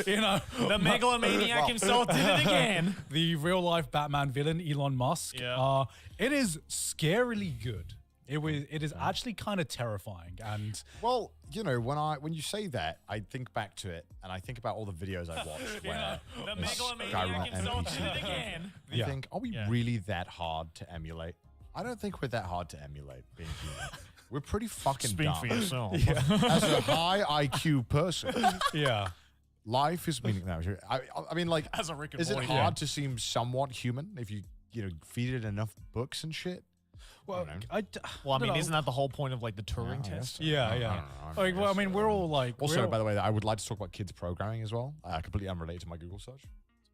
You know, The megalomaniac himself did it again. the real life Batman villain, Elon Musk. Yeah. It is scarily good. It is actually kind of terrifying. And Well, you know, when you say that, I think back to it and I think about all the videos I've watched where The this megalomaniac Skyrim himself did NPC it again. I Yeah. think, are we really that hard to emulate? I don't think we're that hard to emulate being human. We're pretty fucking Speak dumb. for yourself. As a high IQ person, yeah. life is meaningless. I mean, like, As a Rick and is it Morty hard fan. to seem somewhat human if you feed it enough books and shit? Well, don't know. Well, I mean, don't know. isn't that the whole point of like the Turing test? Yeah, I yeah. don't know. Like, well, I mean, we're all like. Also, by the way, I would like to talk about kids programming as well. Completely unrelated to my Google search.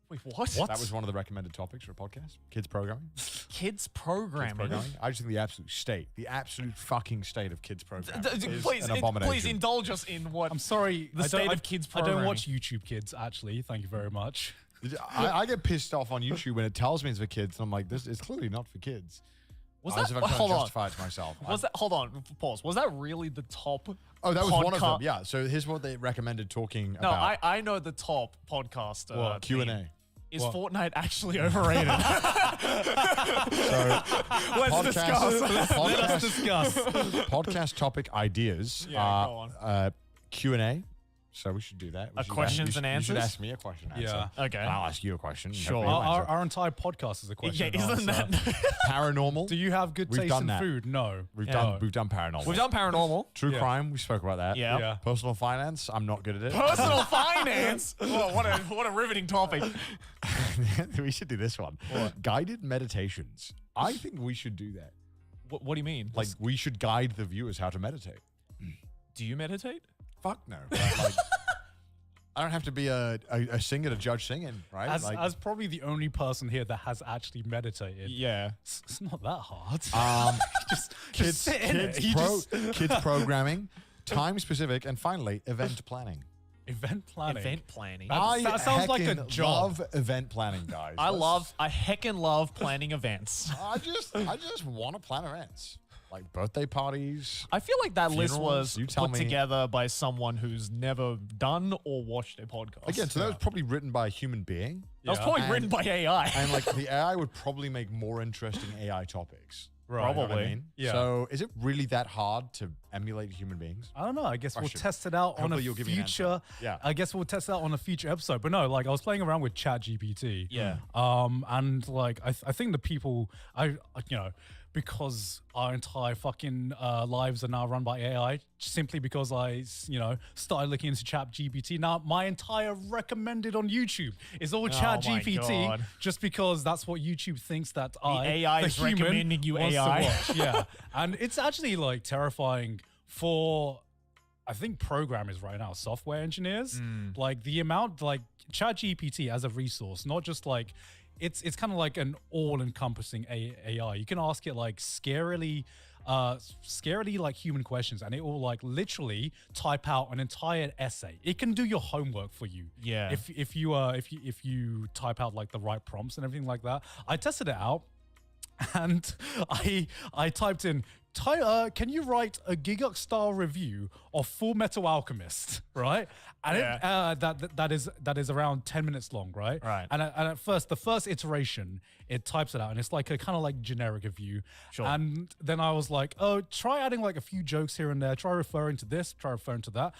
Wait, what? That was one of the recommended topics for a podcast. Kids programming. Kids programming. Programming. I just think the absolute fucking state of kids programming is Please, an abomination. please indulge us in what I'm sorry. the state of kids I programming. don't watch YouTube Kids, actually. Thank you very much. I get pissed off on YouTube when it tells me it's for kids, and I'm like, this is clearly not for kids. Was As that? if I'm trying Hold to on. justify it to myself. Was that? Hold on. Pause. Was that really the top? Oh, that was one of podca- them. Yeah. So here's what they recommended talking No, about. I know the top podcast. What? Q&A. theme. Is What? Fortnite actually overrated? Let's discuss. Let us discuss. Podcast topic ideas Yeah, are go on. Q&A. So we should do that. We should questions ask, and you should answers? ask me a question. and Yeah. answer. Okay. And I'll ask you a question. Sure. Hopefully you'll answer. Our entire podcast is a question. Yeah, and isn't answer. that? Paranormal. Do you have good We've taste done in that. food? No. We've Yeah. done paranormal. We've done paranormal. True Yeah. crime. We spoke about that. Yeah. Yeah. Personal finance. I'm not good at it. Personal finance. Oh, what a riveting topic. We should do this one. Guided meditations. I think we should do that. What do you mean? Like, we should guide the viewers how to meditate. do you meditate? Fuck no. Like, I don't have to be a singer to judge singing, right? As probably the only person here that has actually meditated. Yeah. It's not that hard. just kids, sit in kids, it. You just- kids programming, time specific, and finally, event planning. event planning. Event planning. That sounds like a heckin' job. love event planning, guys. I heckin' love planning events. I just want to plan events. Like birthday parties. I feel like that list Funerals, was you tell put me. together by someone who's never done or watched a podcast. Again, so that was probably written by a human being. that was Yeah. probably And- written by AI. And like the AI would probably make more interesting AI topics. Right. You know what I Probably. mean? Yeah. So is it really that hard to emulate human beings? I don't know. I guess we'll Question. test it out on a Hopefully you'll give me an future. answer. Yeah. I guess we'll test it out on a future episode. But no, like I was playing around with ChatGPT. Yeah. And like I think the people because our entire fucking lives are now run by AI, simply because I started looking into ChatGPT. Now my entire recommended on YouTube is all my ChatGPT, God. just because that's what YouTube thinks that AI the is human, recommending you wants to AI. watch. Yeah, and it's actually like terrifying for, I think, programmers right now, software engineers. Like the amount, like ChatGPT as a resource, not just like it's kind of like an all-encompassing AI. You can ask it like scarily like human questions, and it will like literally type out an entire essay. It can do your homework for you. Yeah. If you type out like the right prompts and everything like that. I tested it out. And I typed in, can you write a Gigux style review of Full Metal Alchemist, right? And Yeah. that is around 10 minutes long, right? Right. And at first, the first iteration, it types it out, and it's like a kind of like generic review. Sure. And then I was like, oh, try adding like a few jokes here and there. Try referring to this. Try referring to that.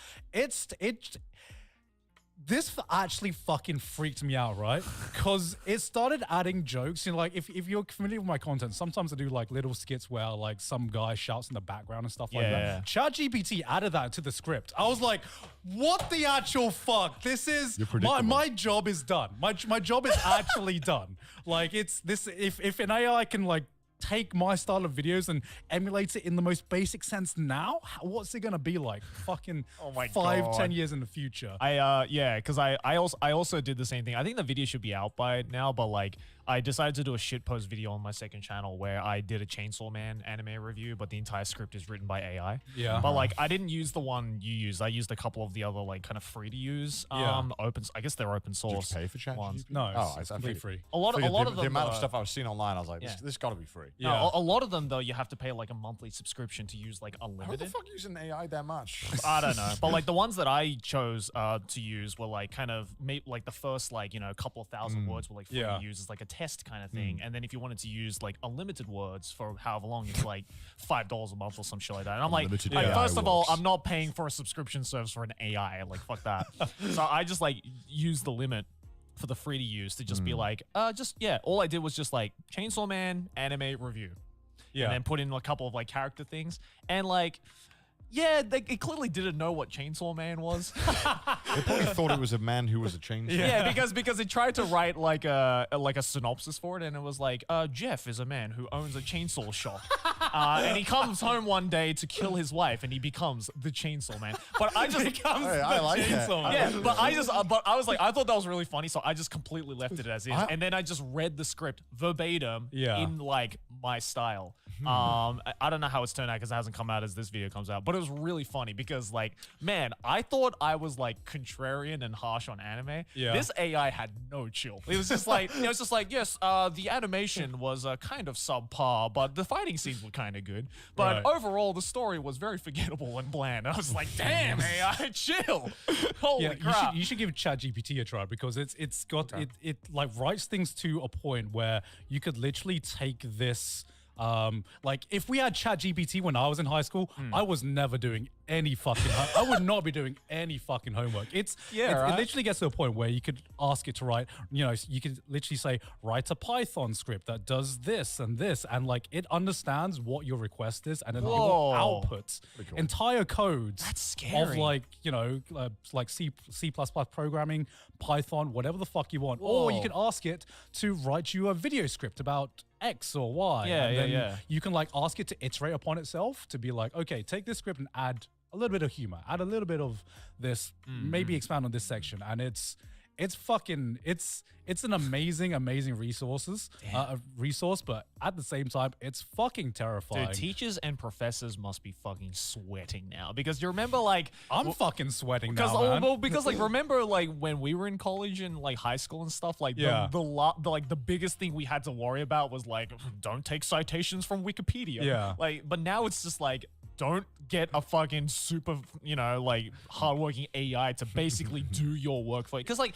This actually fucking freaked me out, right? Because it started adding jokes. You know, like if you're familiar with my content, sometimes I do like little skits where like some guy shouts in the background and stuff like Yeah. that. ChatGPT added that to the script. I was like, what the actual fuck? This is You're predictable. my job is done. My job is actually done. Like it's this, if an AI can like take my style of videos and emulate it in the most basic sense now, what's it gonna be like fucking Oh my 5, God. 10 years in the future? Because I also did the same thing. I think the video should be out by now, but like I decided to do a shitpost video on my second channel where I did a Chainsaw Man anime review, but the entire script is written by AI. Yeah. But like I didn't use the one you used. I used a couple of the other like kind of free to use open. I guess they're open Did you source. pay for ChatGPT? ones. No, it's I completely figured- free. A lot of the them. amount of stuff I was seeing online, I was like, Yeah. this got to be free. Yeah. A lot of them though, you have to pay like a monthly subscription to use like How the unlimited. fuck using AI that much? I don't know, but like the ones that I chose to use were like kind of like the first like couple of thousand words were like free to use as like a test kind of thing, and then if you wanted to use like unlimited words for however long, it's like $5 a month or some shit like that. And I'm like, Unlimited like, AI first of all, works. I'm not paying for a subscription service for an AI. Like fuck that. So I just like use the limit for the free to use to just be like, all I did was just like Chainsaw Man anime review. Yeah. And then put in a couple of like character things. And like, yeah, it clearly didn't know what Chainsaw Man was. They probably thought it was a man who was a chainsaw. Yeah, because it tried to write like a synopsis for it, and it was like, Jeff is a man who owns a chainsaw shop, and he comes home one day to kill his wife, and he becomes the Chainsaw Man. But I just becomes I like that. yeah, but I was like, I thought that was really funny, so I just completely left it as is, and then I just read the script verbatim in like my style. I don't know how it's turned out because it hasn't come out as this video comes out, but it was really funny because like, man, I thought I was like contrarian and harsh on anime. Yeah. This AI had no chill. It was just like, yes, the animation was kind of subpar, but the fighting scenes were kind of good. But overall, the story was very forgettable and bland. I was like, damn, AI, chill. Holy crap. You should give ChatGPT a try because it's got it like writes things to a point where you could literally take this. Like if we had ChatGPT when I was in high school, I was never doing any fucking. I would not be doing any fucking homework. It literally gets to a point where you could ask it to write. You could literally say write a Python script that does this, and like it understands what your request is, and then it will output entire codes. That's scary. Of like like C++ programming, Python, whatever the fuck you want, or you can ask it to write you a video script about X or Y. And then you can like ask it to iterate upon itself to be like, okay, take this script and add a little bit of humor, add a little bit of this, maybe expand on this section. And it's an amazing resource, but at the same time, it's fucking terrifying. Dude, teachers and professors must be fucking sweating now because you remember like I'm fucking sweating now, man. Well, because like remember like when we were in college and like high school and stuff like the biggest thing we had to worry about was like don't take citations from Wikipedia. Yeah. Like, but now it's just like don't get a fucking super, like hardworking AI to basically do your work for you. Because like,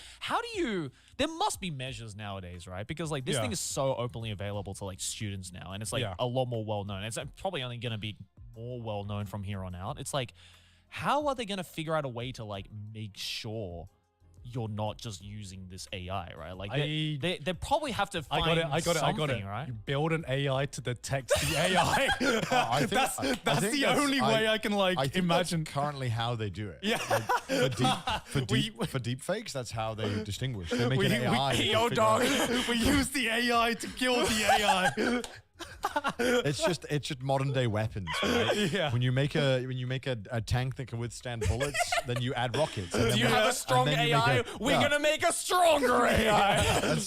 there must be measures nowadays, right? Because like this thing is so openly available to like students now, and it's like a lot more well known. It's probably only going to be more well known from here on out. It's like, how are they going to figure out a way to like make sure you're not just using this AI, right? Like they probably have to find I got something, it. right? You build an AI to detect the AI. That's the only way I can like imagine. That's currently how they do it. Yeah. Like, for deep fakes, that's how they distinguish. They make an AI. We use the AI to kill the AI. It's just modern day weapons, right? Yeah. When you make a tank that can withstand bullets, then you add rockets. Do you have a strong AI? We're gonna make a stronger AI.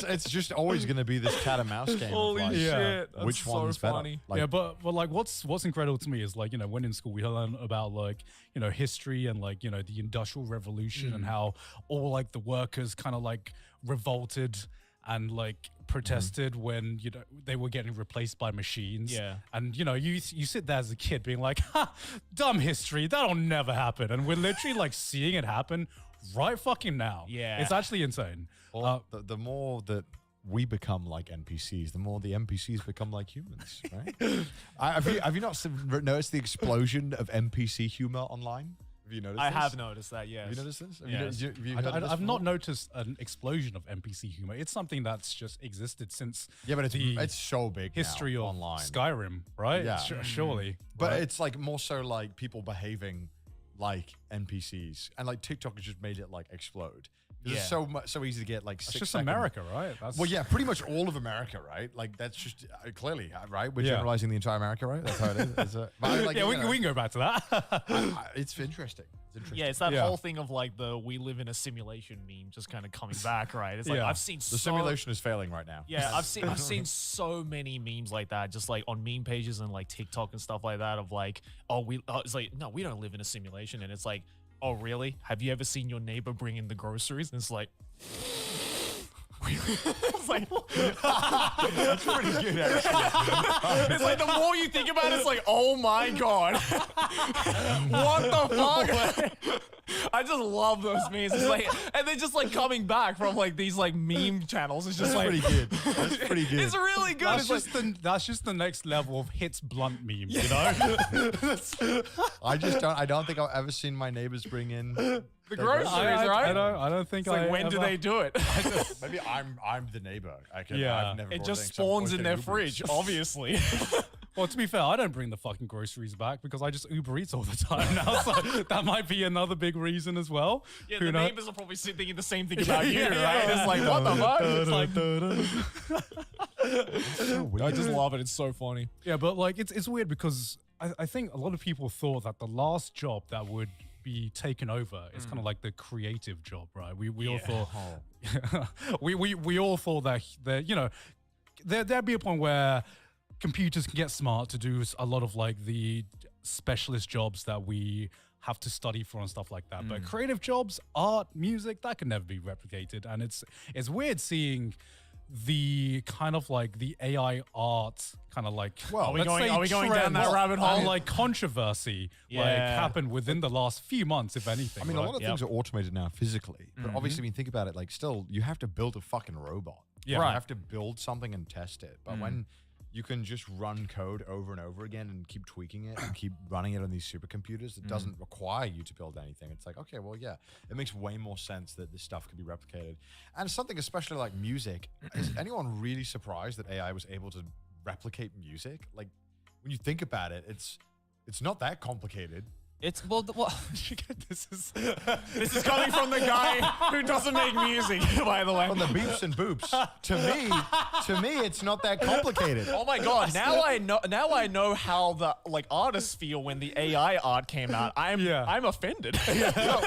It's just always gonna be this cat and mouse game. Holy of like, shit! That's which so one's funny. better? Like, Yeah, but like what's incredible to me is like when in school we learn about like history and like the Industrial Revolution and how all like the workers kind of like revolted and like protested when they were getting replaced by machines. Yeah. And you sit there as a kid being like, ha, dumb history, that'll never happen. And we're literally like seeing it happen right fucking now. Yeah. It's actually insane. well, the more that we become like NPCs, the more the NPCs become like humans, right? Have you not noticed the explosion of NPC humor online? Have you noticed I this? have noticed that, yes. Have you noticed this? Yes. Have you heard of this I've not before? noticed an explosion of NPC humor. It's something that's just existed since But the it's so big history now, of online. Skyrim, right? Yeah. Surely. But right? it's like more so like people behaving like NPCs, and like TikTok has just made it like explode. It's so easy to get like It's 6 just second- America, right? That's, Well, yeah, pretty much all of America, right? Like that's just clearly right. We're Yeah. generalizing the entire America, right? That's how it is. But like, yeah, we can go back to that. it's interesting. It's interesting. Yeah, it's that Yeah. whole thing of like the "we live in a simulation" meme just kind of coming back, right? It's like Yeah. I've seen The simulation is failing right now. Yeah, I've seen so many memes like that, just like on meme pages and like TikTok and stuff like that. Of like, it's like, no, we don't live in a simulation, and it's like, oh really? Have you ever seen your neighbor bring in the groceries? And it's like, It's like, That's pretty good, actually. it's like the more you think about it, it's like, oh my God. What the fuck? I just love those memes. It's like, and they're just like coming back from like these like meme channels. It's just That's like, pretty good. That's pretty good. it's really good. That's It's like, that's just the next level of hits blunt memes, you know? I don't think I've ever seen my neighbors bring in the groceries, right? I don't think It's like, when do ever- they do it? Maybe I'm the neighbor. Yeah. I've never It brought just anything, so I've spawns always in been their Uber Eats. fridge, obviously. Well, to be fair, I don't bring the fucking groceries back because I just Uber Eats all the time now. So that might be another big reason as well. Yeah, Who the knows? neighbors are probably thinking the same thing about you, Yeah, right? yeah. It's like, what the fuck? It's like, I just love it. It's so funny. yeah, but like it's weird because I think a lot of people thought that the last job that would be taken over is kind of like the creative job, right? We all thought we all thought that you know there'd be a point where computers can get smart to do a lot of like the specialist jobs that we have to study for and stuff like that. But creative jobs, art, music, that can never be replicated. And it's weird seeing the kind of like the AI art kind of like Well, let's say are we going down that trends rabbit hole? and like controversy like Yeah. happened within the last few months, if anything. I mean, a right? lot of Yep. things are automated now physically, but obviously, when you think about it, like still, you have to build a fucking robot. Yeah. You Right. have to build something and test it. But when you can just run code over and over again and keep tweaking it and keep running it on these supercomputers, it doesn't require you to build anything. It's like, okay, well, yeah, it makes way more sense that this stuff could be replicated. And something especially like music, is anyone really surprised that AI was able to replicate music? Like, when you think about it, it's not that complicated. It's well, this is this is coming from the guy who doesn't make music, by the way. From the beeps and boops, to me, it's not that complicated. Oh my God! Now I know how the like artists feel when the AI art came out. I'm offended. No,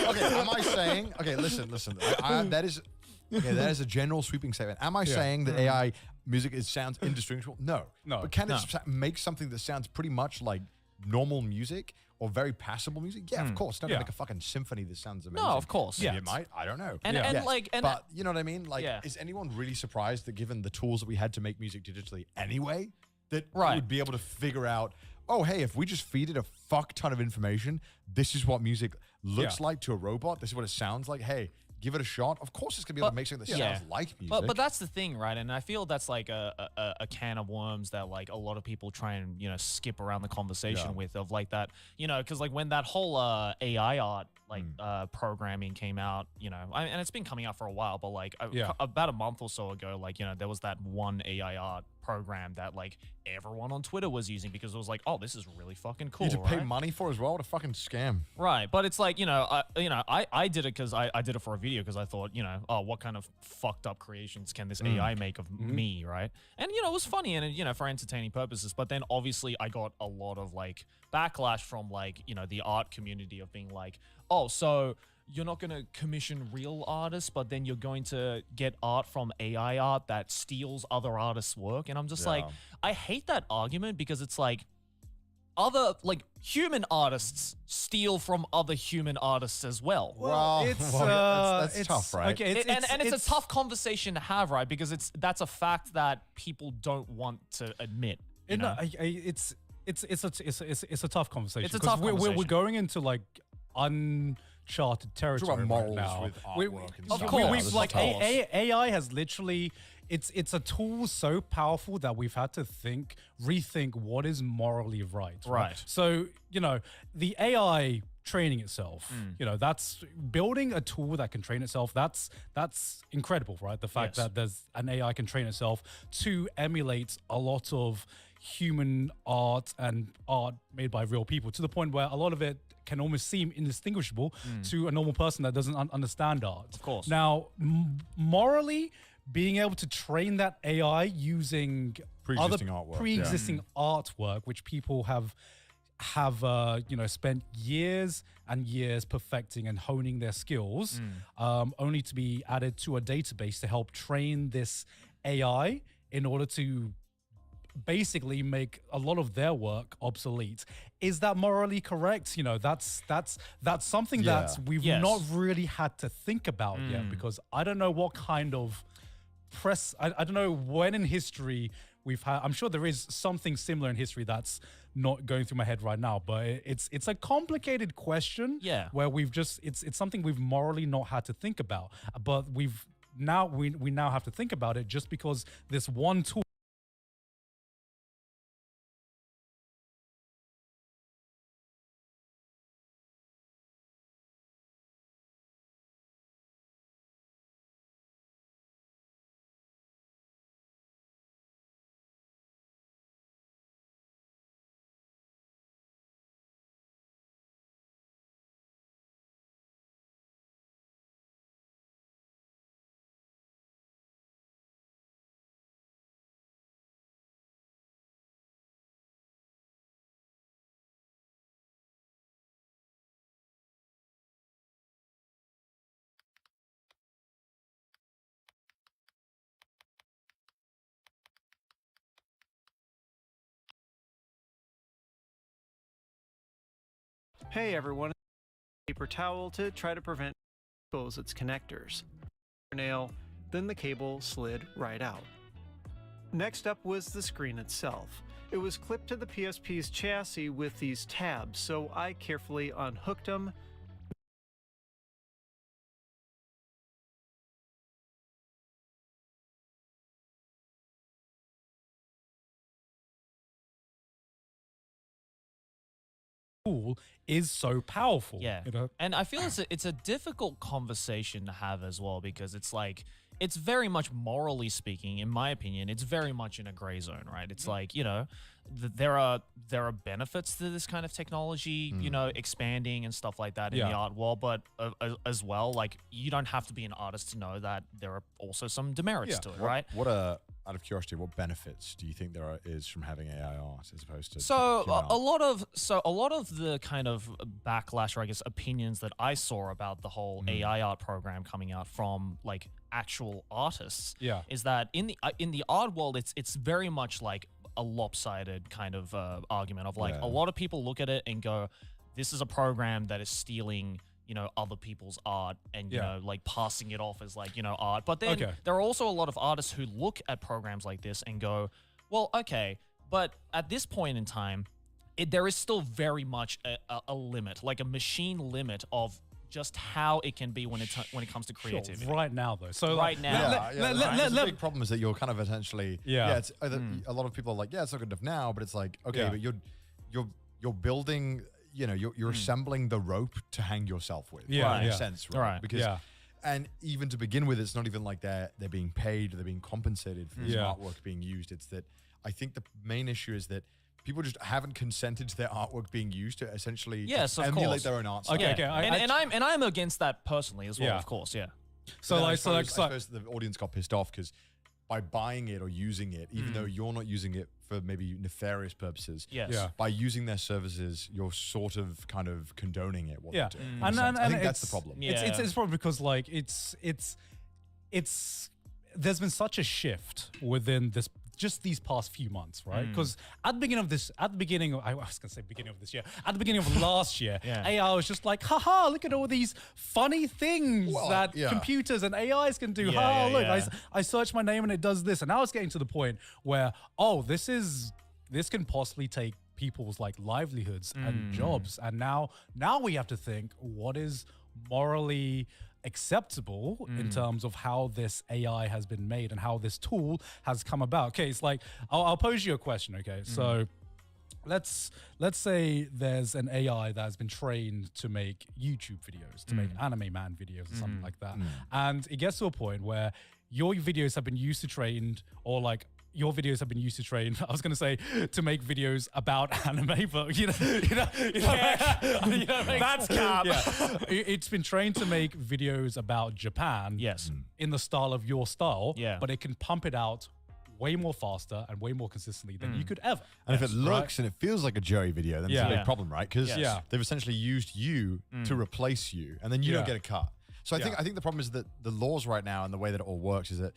okay, am I saying? Okay, listen. That is a general sweeping statement. Am I saying that AI music sounds indistinguishable? No. But can it make something that sounds pretty much like normal music or very passable music? Yeah, of course. Not gonna make a fucking symphony that sounds amazing. No, of course. Maybe Yeah. it might. I don't know. And But you know what I mean? Like, Yeah. is anyone really surprised that given the tools that we had to make music digitally anyway, that we Right. would be able to figure out, oh, hey, if we just feed it a fuck ton of information, this is what music looks like to a robot. This is what it sounds like. Hey, give it a shot. Of course, it's gonna be able to make something that sounds like music. But that's the thing, right? And I feel that's like a can of worms that like a lot of people try and skip around the conversation with of like that, because like when that whole AI art like programming came out, and it's been coming out for a while, but like about a month or so ago, like there was that one AI art program that like everyone on Twitter was using because it was like, oh, this is really fucking cool. you to pay right? money for as well. What a fucking scam. Right, but it's like I did it because I did it for a video because I thought oh, what kind of fucked up creations can this AI make of me, right? And it was funny and for entertaining purposes. But then obviously I got a lot of like backlash from like the art community of being like, oh, so you're not going to commission real artists, but then you're going to get art from AI art that steals other artists' work. And I'm just like, I hate that argument because it's like other like human artists steal from other human artists as well. Well, that's it's tough, right? Okay, It's a tough conversation to have, right? Because that's a fact that people don't want to admit. You know? It's a tough conversation. It's a 'cause tough we're conversation. going into like uncharted territory about morals right now. with artwork and Of stuff. course. We've like Of course. AI has literally it's a tool so powerful that we've had to rethink what is morally right. Right. So the AI training itself, that's building a tool that can train itself. That's incredible, right? The fact Yes. that there's an AI can train itself to emulate a lot of human art and art made by real people to the point where a lot of it can almost seem indistinguishable to a normal person that doesn't understand art. Of course. Now, morally, being able to train that AI using Pre-existing artwork, pre-existing artwork, which people have spent years and years perfecting and honing their skills, only to be added to a database to help train this AI in order to basically make a lot of their work obsolete. Is that morally correct? You know, that's something that we've not really had to think about yet, because I don't know what kind of press, I don't know when in history we've had, I'm sure there is something similar in history that's not going through my head right now, but it's a complicated question where we've just, it's something we've morally not had to think about, but we now have to think about it just because this one tool Hey everyone, paper towel to try to prevent expose its connectors. Nail, then the cable slid right out. Next up was the screen itself. It was clipped to the PSP's chassis with these tabs, so I carefully unhooked them. tool is so powerful. Yeah. You know? And I feel it's a difficult conversation to have as well, because it's like, it's very much, morally speaking, in my opinion, it's very much in a gray zone, right? It's like, you know, there are benefits to this kind of technology, you know, expanding and stuff like that in the art world, but as well, like, you don't have to be an artist to know that there are also some demerits to it, right? Out of curiosity, what benefits do you think there is from having AI art as opposed to a lot of the kind of backlash, or I guess opinions that I saw about the whole AI art program coming out from like actual artists, is that in the art world, it's very much like a lopsided kind of argument of like, a lot of people look at it and go, this is a program that is stealing, you know, other people's art and, you know, like passing it off as like, you know, art. But then there are also a lot of artists who look at programs like this and go, well, okay, but at this point in time, there is still very much a limit, like a machine limit of just how it can be when it comes to creativity. Right now, though. So right now. The big problem is that you're kind of essentially, it's a lot of people are like, it's not good enough now, but it's like, okay, but you're building, you know, you're assembling the rope to hang yourself with. In a sense, right? Because and even to begin with, it's not even like they're being paid or they're being compensated for this artwork being used. It's that I think the main issue is that people just haven't consented to their artwork being used to essentially emulate their own art style. And I'm against that personally as well, of course, So I suppose the audience got pissed off because by buying it or using it, even though you're not using it for maybe nefarious purposes, by using their services, you're sort of kind of condoning it. What they're doing. And I think that's the problem. It's probably because like it's there's been such a shift within just these past few months, right? Because at the beginning of this year, at the beginning of last year, AI was just like, haha, look at all these funny things that computers and AIs can do. I search my name and it does this. And now it's getting to the point where, this can possibly take people's like livelihoods and jobs. And now we have to think, what is morally acceptable in terms of how this AI has been made and how this tool has come about. Okay, it's like, I'll pose you a question, okay? So let's say there's an AI that has been trained to make YouTube videos, to make anime man videos or something like that. And it gets to a point where your videos have been used to train, or like your videos have been used to train. I was going to say to make videos about anime, but that's cap. It's been trained to make videos about Japan. In the style of your style. But it can pump it out way more faster and way more consistently than you could ever. And if it looks and it feels like a Joey video, then it's a big problem, right? Because they've essentially used you to replace you, and then you don't get a cut. So I think the problem is that the laws right now and the way that it all works is that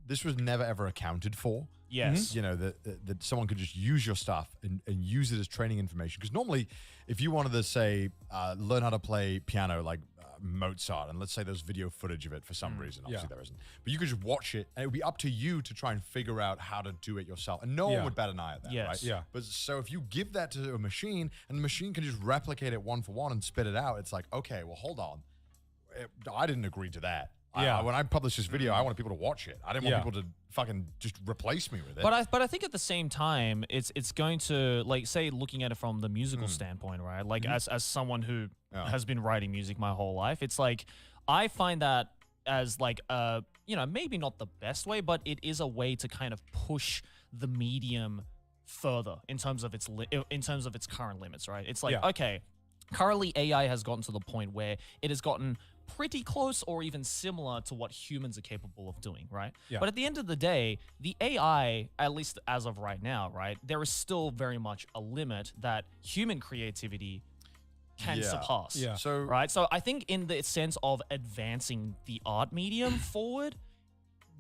this was never ever accounted for. Yes. You know, that someone could just use your stuff and use it as training information. Because normally, if you wanted to say, learn how to play piano like Mozart, and let's say there's video footage of it for some reason, obviously there isn't, but you could just watch it and it would be up to you to try and figure out how to do it yourself. And no one would bat an eye at that, right? Yeah. But so if you give that to a machine and the machine can just replicate it one for one and spit it out, it's like, okay, well, hold on. I didn't agree to that. Yeah. When I published this video, I wanted people to watch it. I didn't want people to fucking just replace me with it. But I think at the same time, it's going to, like, say, looking at it from the musical standpoint, right? Like as someone who has been writing music my whole life, it's like I find that as like you know, maybe not the best way, but it is a way to kind of push the medium further in terms of its current limits, right? It's like, okay, currently AI has gotten to the point where it has gotten pretty close or even similar to what humans are capable of doing, right? But at the end of the day, the AI, at least as of right now, right, there is still very much a limit that human creativity can surpass. So Right? So I think in the sense of advancing the art medium forward,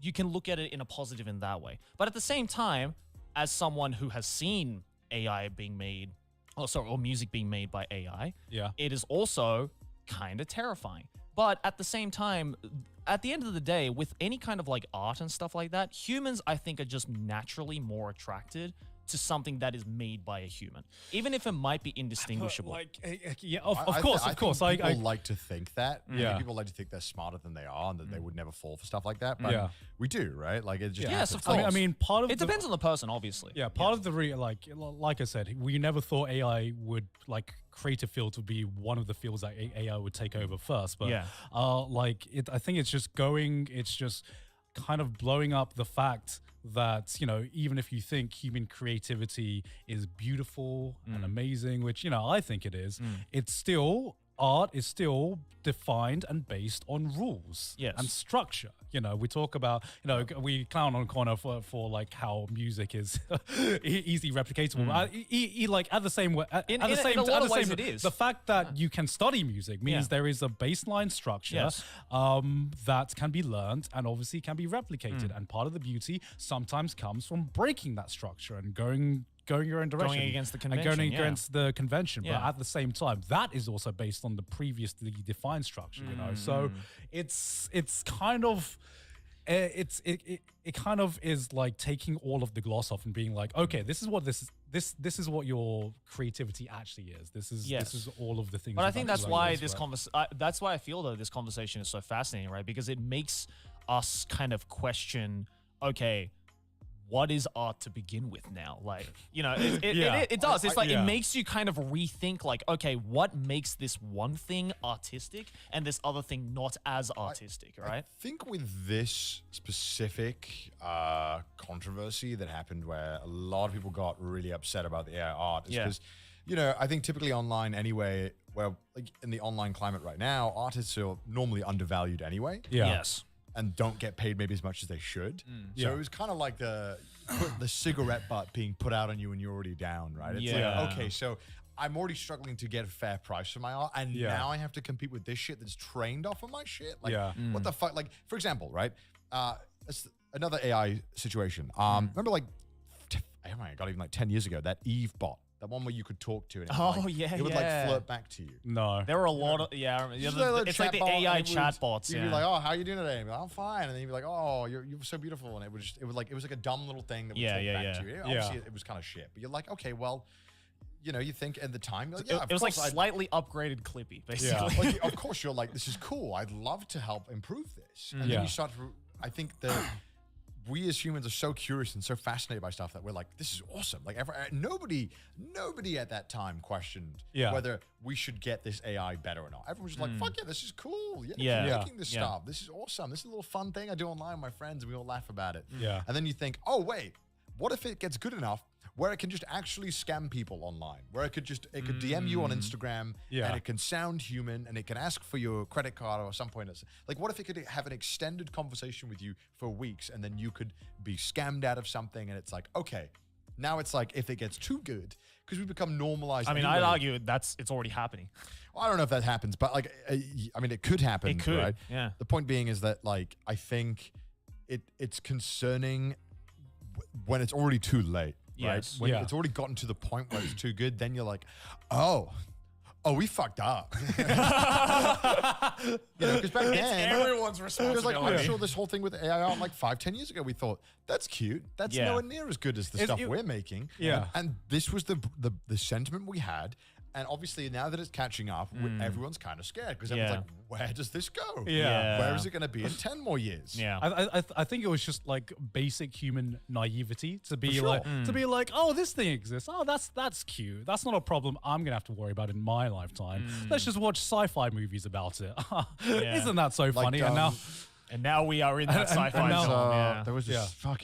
you can look at it in a positive in that way. But at the same time, as someone who has seen AI being made, or music being made by AI, it is also kind of terrifying. But at the same time, at the end of the day, with any kind of like art and stuff like that, humans, I think, are just naturally more attracted to something that is made by a human, even if it might be indistinguishable. Of course. People like to think that. Yeah. People like to think they're smarter than they are and that they would never fall for stuff like that. But we do, right? Like it just Yes, happens. of course. I mean, part of it depends on the person, obviously. Yeah, part of the like I said, we never thought AI would like creative field would be one of the fields that AI would take over first. But I think it's just kind of blowing up the fact that, you know, even if you think human creativity is beautiful and amazing, which, you know, I think it is, it's still, art is still defined and based on rules and structure. You know, we talk about, you know, we clown on Connor for like how music is easily replicatable. Like at the same way, in a lot of ways it is. The fact that you can study music means there is a baseline structure that can be learned and obviously can be replicated. And part of the beauty sometimes comes from breaking that structure and going your own direction. Going against the convention. And going against the convention. But at the same time, that is also based on the previously defined structure, you know? So it's kind of, it kind of is like taking all of the gloss off and being like, okay, this is what your creativity actually is. This is all of the things. But I think that's why that's why I feel though this conversation is so fascinating, right? Because it makes us kind of question, okay, what is art to begin with now? Like, you know, it does. It's like, it makes you kind of rethink, like, okay, what makes this one thing artistic and this other thing not as artistic, right? I think with this specific controversy that happened where a lot of people got really upset about the AI art is because, you know, I think typically online anyway, where like in the online climate right now, artists are normally undervalued anyway. Yes. And don't get paid maybe as much as they should. So it was kind of like the cigarette butt being put out on you when you're already down, right? It's like, okay, so I'm already struggling to get a fair price for my art, and now I have to compete with this shit that's trained off of my shit? Like, what the fuck? Like, for example, right? Another AI situation. Remember like, oh my God, even like 10 years ago, that Eve bot. That one where you could talk to it. It would like flirt back to you. No. There were a lot of, it's like the AI chatbots. You'd be like, oh, how you doing today? And be like, I'm fine. And then you'd be like, oh, you're so beautiful. And it was like a dumb little thing that would talk back to you. Obviously, it was kind of shit. But you're like, okay, well, you know, you think at the time, you're like, it was like slightly upgraded Clippy, basically. Like, of course, you're like, this is cool. I'd love to help improve this. And then you start to, I think we as humans are so curious and so fascinated by stuff that we're like, this is awesome. Like nobody at that time questioned whether we should get this AI better or not. Everyone was just like, fuck yeah, this is cool. Yeah, making this stuff. This is awesome. This is a little fun thing I do online with my friends and we all laugh about it. Yeah. And then you think, oh wait, what if it gets good enough where it can just actually scam people online, where it could DM you on Instagram and it can sound human and it can ask for your credit card or some point. Like, what if it could have an extended conversation with you for weeks and then you could be scammed out of something and it's like, okay, Now it's like if it gets too good, because we become normalized. I mean, anyway. I'd argue it's already happening. I don't know if that happens, but like, I mean, it could happen. It could, right? yeah. The point being is that like, I think it's concerning when it's already too late. Right? Yes. When Yeah. it's already gotten to the point where it's too good, then you're like, oh, we fucked up. Because back then, everyone's because responsibility. like I'm sure this whole thing with AI art like 5-10 years ago, we thought that's cute. That's Yeah. nowhere near as good as the stuff we're making. Yeah. And this was the sentiment we had. And obviously now that it's catching up, everyone's kind of scared because everyone's Yeah. like, where does this go? Yeah. Where is it going to be in 10 more years? Yeah. I think it was just like basic human naivety to be sure. like, oh, this thing exists. Oh, that's cute. That's not a problem I'm gonna have to worry about in my lifetime. Let's just watch sci-fi movies about it. Isn't that so funny? And now we are in that sci-fi now- zone. Yeah. There was this I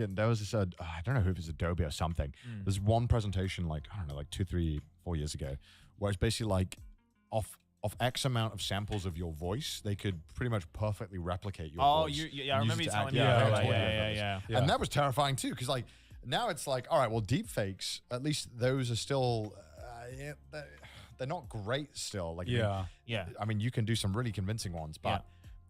don't know if it was Adobe or something. There's one presentation like, I don't know, like 2, 3, 4 years ago, where it's basically like off X amount of samples of your voice, they could pretty much perfectly replicate your Oh, voice. I remember you telling me about that. Yeah. Yeah. And that was terrifying too, because like now it's like, all right, well, deep fakes, at least those are still, they're not great still. Like, Yeah. I mean, you can do some really convincing ones, but Yeah.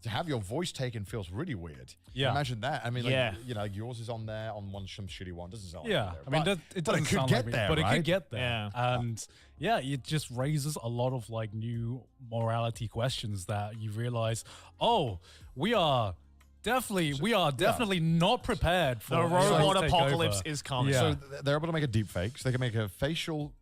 to have your voice taken feels really weird. Yeah. Imagine that. I mean, like, Yeah. like yours is on there on some shitty one. Doesn't sound Yeah, like it I mean, there. it but doesn't it could sound get like me, there, but it right? could get there. Yeah. And it just raises a lot of like new morality questions that you realize, oh, we are definitely not prepared for The AI to robot take apocalypse over. is coming. Yeah. So they're able to make a deep fake. So they can make a facial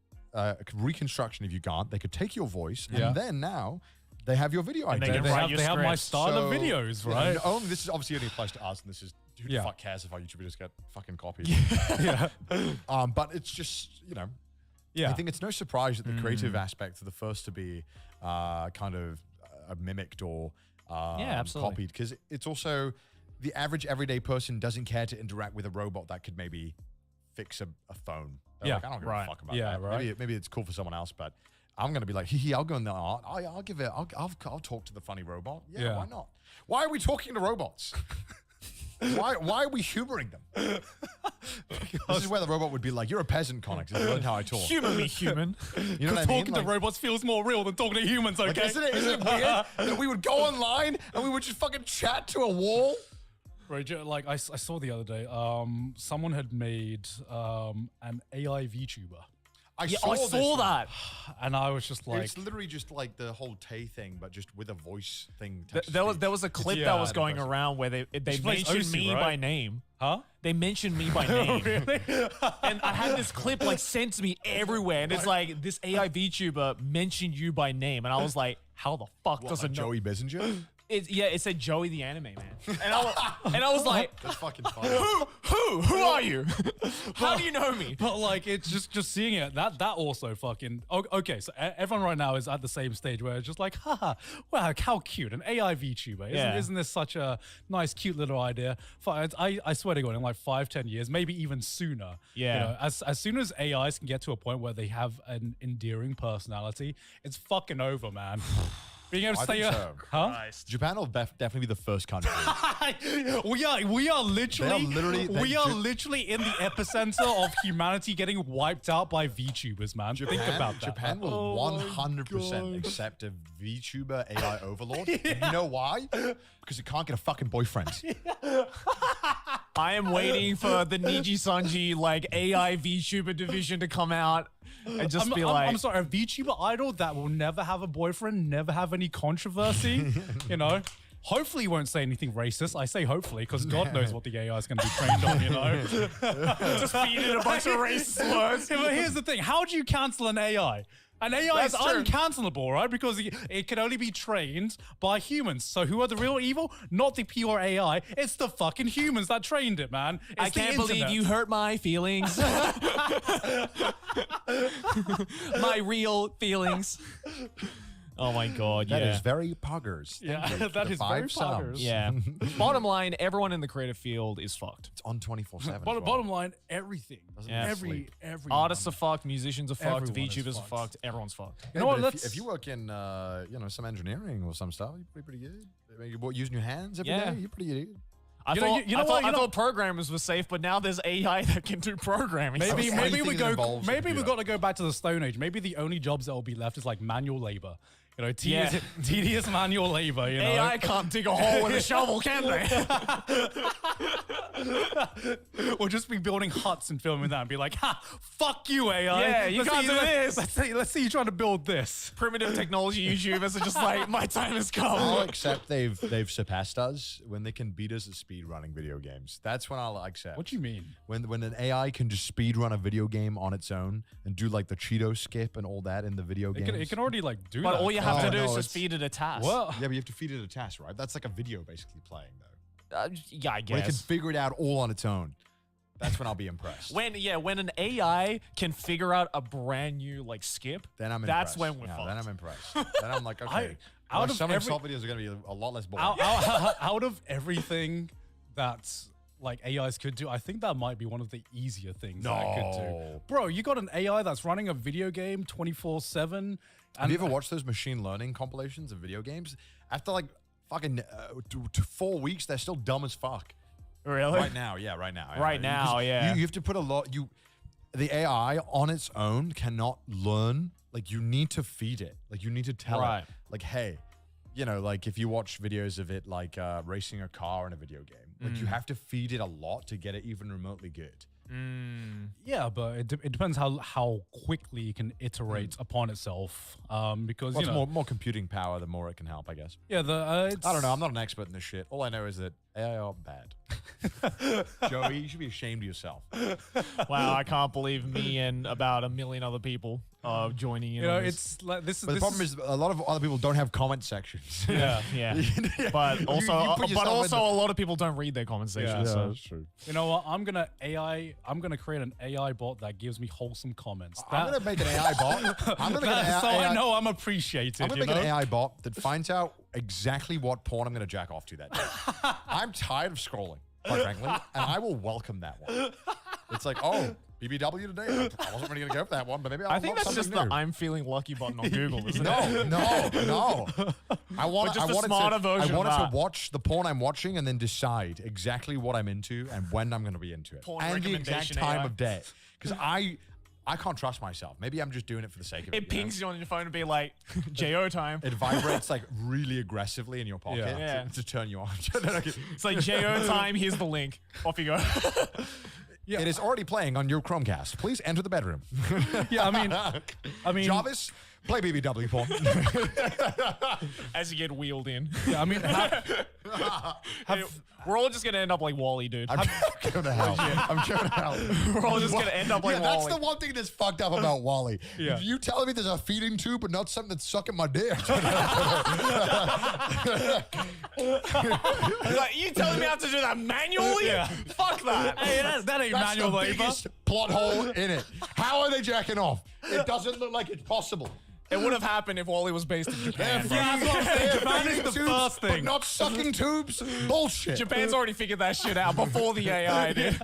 reconstruction if you can't. They could take your voice, Yeah. and then now they have your video And they idea. can They write have, your they have my script. style of videos, right? This is obviously only applies to us, and this is who the Yeah. fuck cares if our YouTubers just get fucking copied. Yeah. But it's just Yeah. I think it's no surprise that the creative aspects are the first to be kind of mimicked or absolutely. copied, because it's also the average everyday person doesn't care to interact with a robot that could maybe fix a phone. They're Yeah, like, I don't give right. a fuck about Yeah, that. right. Maybe it's cool for someone else, but I'm gonna be like, hee, I'll go in the art. I'll give it. I'll talk to the funny robot. Yeah, why not? Why are we talking to robots? Why are we humoring them? This is where the robot would be like, "You're a peasant, Connix. This is how I talk." Human be human. You know what I mean? Talking to robots feels more real than talking to humans, okay? Like, isn't it weird that we would go online and we would just fucking chat to a wall? Right, like I saw the other day, someone had made an AI VTuber. I I this saw one. that. And I was just like, It's literally just like the whole Tay thing, but just with a voice thing. There was a clip that was going impressive. around where they plays mentioned Osu, me right? by name. huh? They mentioned me by name. Really? And I had this clip like sent to me everywhere, and it's like this AI VTuber mentioned you by name, and I was like, "How the fuck What, does like it know?" Joey Bissinger? It said Joey the anime man, and I was like, That's fucking funny. "Who are you? How do you know me?" But like, it's just seeing it, that also fucking, okay, so everyone right now is at the same stage where it's just like, haha, wow, how cute, an AI VTuber. Isn't this such a nice, cute little idea? I swear to God, in like 5-10 years, maybe even sooner. Yeah. As soon as AIs can get to a point where they have an endearing personality, it's fucking over, man. Being able to I say, think so. huh? Japan will definitely be the first country. we are literally They are literally in the epicenter of humanity getting wiped out by VTubers, man. Think about that. Japan will 100% accept a VTuber AI overlord. And you know why? Because it can't get a fucking boyfriend. I am waiting for the Niji Sanji like AI VTuber division to come out and just I'm sorry, a VTuber idol that will never have a boyfriend, never have any controversy, you know? Hopefully he won't say anything racist. I say hopefully because God knows what the AI is going to be trained on, you know? just feed it a bunch of racist words. Yeah, but here's the thing. How do you cancel an AI? An AI is That's true. uncancelable, right? Because it can only be trained by humans. So who are the real evil? Not the pure AI. It's the fucking humans that trained it, man. It's I the can't believe internet. you hurt my feelings. My real feelings. Oh my God, That yeah. is very poggers. Yeah, Thank you for that the is very 5 subs. poggers. Yeah. Bottom line, everyone in the creative field is fucked. It's on 24/7. Bottom line, everything. Yeah. Every Artists are fucked, musicians are fucked, Everyone is VTubers are fucked. fucked, everyone's fucked. You know what? If you work in some engineering or some stuff, you're pretty good. You're using your hands every Yeah. day, you're pretty good. I thought programmers were safe, but now there's AI that can do programming. Maybe anything we that go. involves a Maybe we've computer. got to go back to the Stone Age. Maybe the only jobs that will be left is like manual labor. You know, tedious manual labor. You know, AI can't dig a hole with a shovel, can they? We'll just be building huts and filming that and be like, ha, fuck you, AI. Yeah, you can't do this. Let's see you trying to build this. Primitive technology YouTubers are just like, my time has come. I'll accept they've surpassed us when they can beat us at speed running video games. That's when I'll accept. What do you mean? When an AI can just speed run a video game on its own and do like the Cheeto skip and all that in the video game. It can already like do But that. all you have to do no, is it's- just feed it a task. Well, Yeah, but you have to feed it a task, right? That's like a video basically playing though. Yeah, I When it can guess. figure it out all on its own. That's when I'll be impressed. When an AI can figure out a brand new like skip, Then I'm that's impressed. when we're Yeah, fucked. then I'm impressed. Then I'm like, okay. out of some of every- salt videos are going to be a lot less boring. out of everything that's like AIs could do, I think that might be one of the easier things that it could do. No. Bro, you got an AI that's running a video game 24/7. Have you ever watched those machine learning compilations of video games? After like fucking 4 weeks, they're still dumb as fuck. Really? Right now, yeah, right now. Right now, yeah. You have to put a lot. The AI on its own cannot learn. Like you need to feed it. Like you need to tell Right. it. Like, hey, you know, like if you watch videos of it, like racing a car in a video game, like you have to feed it a lot to get it even remotely good. Yeah, but it depends how quickly it can iterate upon itself. Because Well, you it's know, more computing power, the more it can help, I guess. yeah, I don't know. I'm not an expert in this shit. All I know is that AI are bad. Joey, you should be ashamed of yourself. Wow, I can't believe me and about 1 million other people are joining in. You know, on this. it's like this. But the problem is, a lot of other people don't have comment sections. yeah. Yeah, but also, you put yourself in a lot of people don't read their comment section. Yeah. so. that's true. You know what? I'm gonna create an AI bot that gives me wholesome comments. I'm gonna make an AI bot. I'm gonna make an so AI, I know I'm appreciated. I'm gonna you make know? an AI bot that finds out exactly what porn I'm gonna jack off to that day. I'm tired of scrolling, quite frankly, and I will welcome that one. It's like, oh, BBW today. I wasn't really gonna go for that one, but maybe I'll I think want that's just something the new. I'm feeling lucky button on Google, isn't it? No. I want But just I a want smarter it to, version I want of it that. to watch the porn I'm watching and then decide exactly what I'm into and when I'm going to be into it. Porn and the exact recommendation time AI. of day. Because I can't trust myself. Maybe I'm just doing it for the sake of it. It pings you on your phone and be like, JO time. It vibrates like really aggressively in your pocket Yeah. to turn you on. It's like JO time. Here's the link. Off you go. It is already playing on your Chromecast. Please enter the bedroom. Yeah, I mean, Jarvis, play BBW porn. As you get wheeled in. yeah, I mean, We're all just gonna end up like Wally, dude. I'm going to hell. I'm going to hell. We're all just gonna end up like Yeah, that's Wally. the one thing that's fucked up about Wally. Yeah. If you telling me there's a feeding tube but not something that's sucking my dick. Like, you telling me I have to do that manually? Yeah. Fuck that. hey, that ain't That's manual the labor. biggest plot hole in it. How are they jacking off? It doesn't look like it's possible. It would have happened if Wally was based in Japan. bro. Yeah, that's what I'm saying. Japan is the Feeding first tubes, but thing. not sucking tubes? Bullshit. Japan's already figured that shit out before the AI did.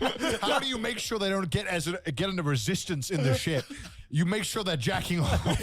How do you make sure they don't get into resistance in the ship? You make sure they're jacking off.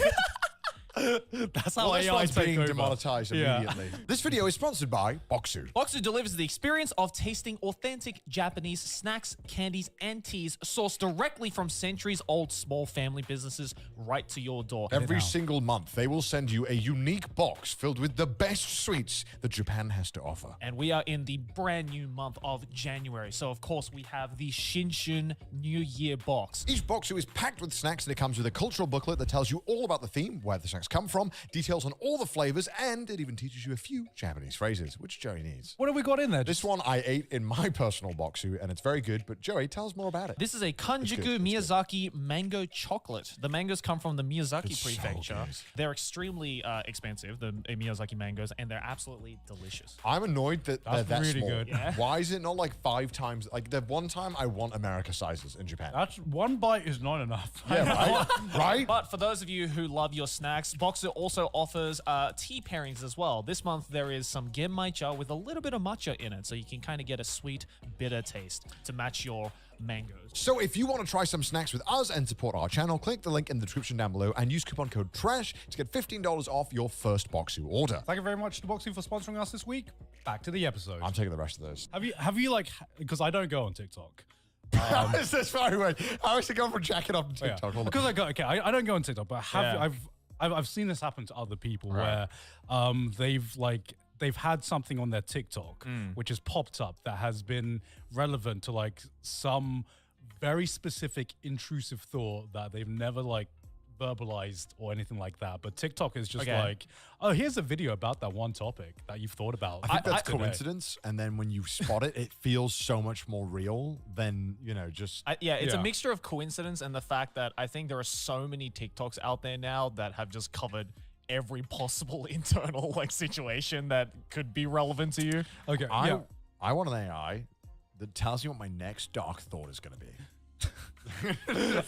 That's how Well, this AI one's take being over. demonetized Yeah. immediately. This video is sponsored by Boxu. Boxu delivers the experience of tasting authentic Japanese snacks, candies, and teas sourced directly from centuries-old small family businesses right to your door. Every single month, they will send you a unique box filled with the best sweets that Japan has to offer. And we are in the brand new month of January. So, of course, we have the Shinshun New Year box. Each Boxu is packed with snacks and it comes with a cultural booklet that tells you all about the theme, where the snacks come from, details on all the flavors, and it even teaches you a few Japanese phrases, which Joey needs. What have we got in there? This one I ate in my personal Boxu, and it's very good, but Joey, tell us more about it. This is a Kanjuku good, it's Miyazaki mango chocolate. The mangoes come from the Miyazaki It's so prefecture. good. They're extremely expensive, the Miyazaki mangoes, and they're absolutely delicious. I'm annoyed that they're That's that really small. good. Yeah. Why is it not like 5 times? Like the one time I want America sizes in Japan. That's one bite is not enough. Yeah, right? Right? But for those of you who love your snacks, Boxer also offers tea pairings as well. This month there is some genmaicha with a little bit of matcha in it, so you can kind of get a sweet, bitter taste to match your mangoes. So if you want to try some snacks with us and support our channel, click the link in the description down below and use coupon code TRASH to get $15 off your first Boxu order. Thank you very much to Boxu for sponsoring us this week. Back to the episode. I'm taking the rest of those. Have you like, because I don't go on TikTok. How is this very weird? How is it going from jacking up to TikTok? Yeah. Because I don't go on TikTok, but I've seen this happen to other people where they've had something on their TikTok which has popped up that has been relevant to like some very specific intrusive thought that they've never like verbalized or anything like that. But TikTok is just like, oh, here's a video about that one topic that you've thought about. I think that's coincidence. And then when you spot it, it feels so much more real than, you know, just... it's a mixture of coincidence and the fact that I think there are so many TikToks out there now that have just covered every possible internal like situation that could be relevant to you. Okay. I want an AI that tells you what my next dark thought is going to be.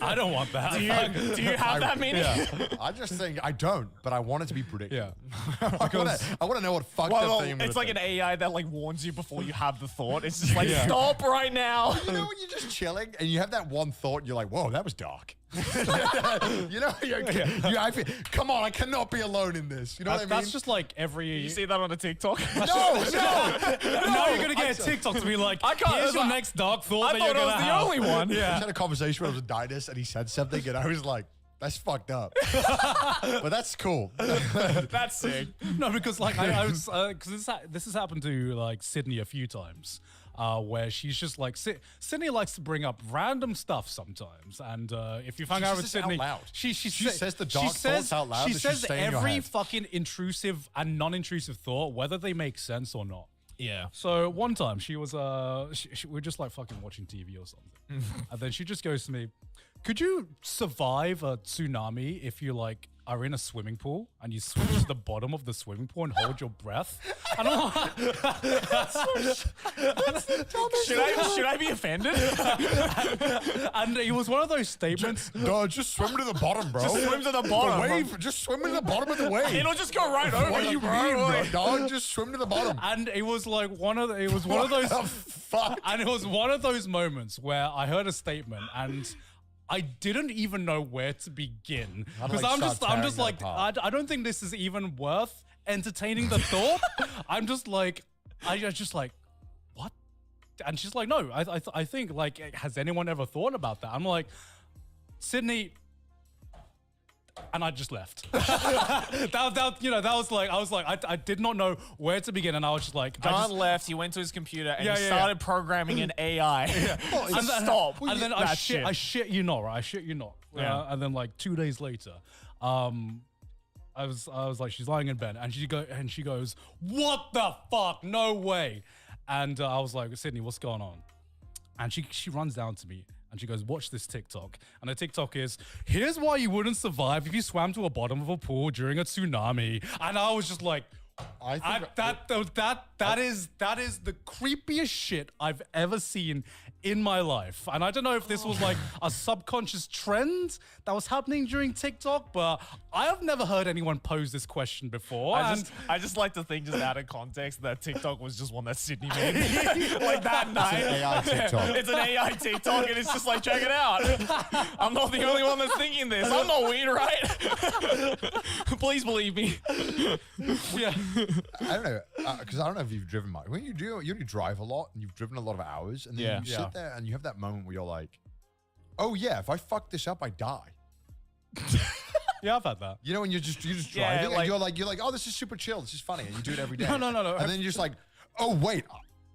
I don't want that. Do you have that meaning? Yeah. I just think I don't, but I want it to be predictable. Yeah. I want to know what fucked up thing. It's like an AI that like warns you before you have the thought. It's just like, stop right now. You know when you're just chilling and you have that one thought, and you're like, whoa, that was dark. You know, I feel, come on, I cannot be alone in this. You know what I mean? That's just like every... You see that on a TikTok? No. Now you're going to get a TikTok to be like, here's your next dark thought that you're going to have. I thought I was the only one. I just had a conversation when I was with Didas and he said something and I was like, that's fucked up. But that's cool. That's sick. No, because like I was, because this has happened to like Sydney a few times. Where she's just like Sydney likes to bring up random stuff sometimes, and if you've hung out with Sydney, she says the dark thoughts out loud. She says every fucking intrusive and non-intrusive thought, whether they make sense or not. Yeah. So one time she was we were just like fucking watching TV or something, and then she just goes to me, "Could you survive a tsunami if you like are in a swimming pool and you swim to the bottom of the swimming pool and hold your breath?" And I'm like, should I be offended? and it was one of those statements. No, just swim to the bottom, bro. Just swim to the bottom. The wave, just swim to the bottom of the wave. It'll just go right over. What do you mean, bro? Dog, just swim to the bottom. And it was like one of those. Fuck. And it was one of those moments where I heard a statement and I didn't even know where to begin because I'm just like, I don't think this is even worth entertaining the thought. I'm just like, what? And she's like, no, I think like, has anyone ever thought about that? I'm like, Sydney. And I just left. that was like, I did not know where to begin. And I was just like, John left, he went to his computer and he started programming an AI. And then I shit you not, right? I shit you not. Yeah. And then like 2 days later, I was like, she's lying in bed and she goes, what the fuck? No way. And I was like, Sydney, what's going on? And she runs down to me. And she goes, watch this TikTok. And the TikTok is, here's why you wouldn't survive if you swam to the bottom of a pool during a tsunami. And I was just like, that is the creepiest shit I've ever seen in my life. And I don't know if this was like a subconscious trend that was happening during TikTok, but I have never heard anyone pose this question before. I just like to think, just out of context, that TikTok was just one that Sydney made. Like that night. It's an AI TikTok. It's an AI TikTok and it's just like, check it out. I'm not the only one that's thinking this. I'm not weird, right? Please believe me. Yeah. I don't know, because I don't know if you've driven much. When you drive a lot and you've driven a lot of hours, and then you sit there and you have that moment where you're like, oh yeah, if I fuck this up, I die. Yeah, I've had that. You know, when you're just driving and you're like, oh, this is super chill, this is funny, and you do it every day. No. And then you're just like, oh wait,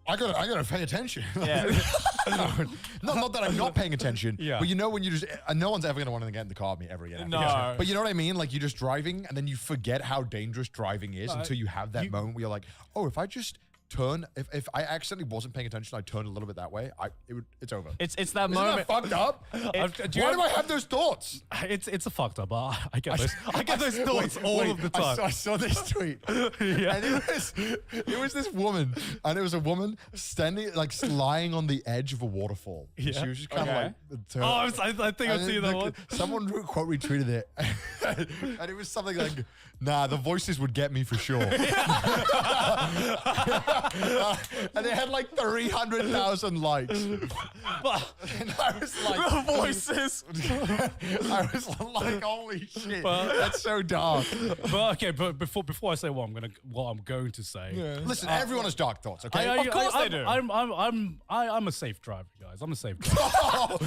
I gotta pay attention. Yeah. not that I'm not paying attention. Yeah. But you know when you just no one's ever gonna want to get in the car with me ever again. No. But you know what I mean? Like you're just driving and then you forget how dangerous driving is until you have that moment where you're like, oh, if I just turn, if I accidentally wasn't paying attention, I turned a little bit that way, it's over. It's that Isn't moment. that fucked up? Why do I have those thoughts? It's a fucked up. I get those. I get those thoughts all of the time. I saw this tweet, and it was this woman, and it was a woman standing, like lying on the edge of a waterfall. Yeah. She was just kind of like. I think I've seen that one. Someone quote retweeted it, and it was something like, "Nah, the voices would get me for sure." And it had like 300,000 likes. And I was like, Voices. I was like, holy shit, that's so dark. But before I say what I'm going to say, Listen, everyone has dark thoughts, okay? Of course they do. I'm a safe driver, guys. I'm a safe driver.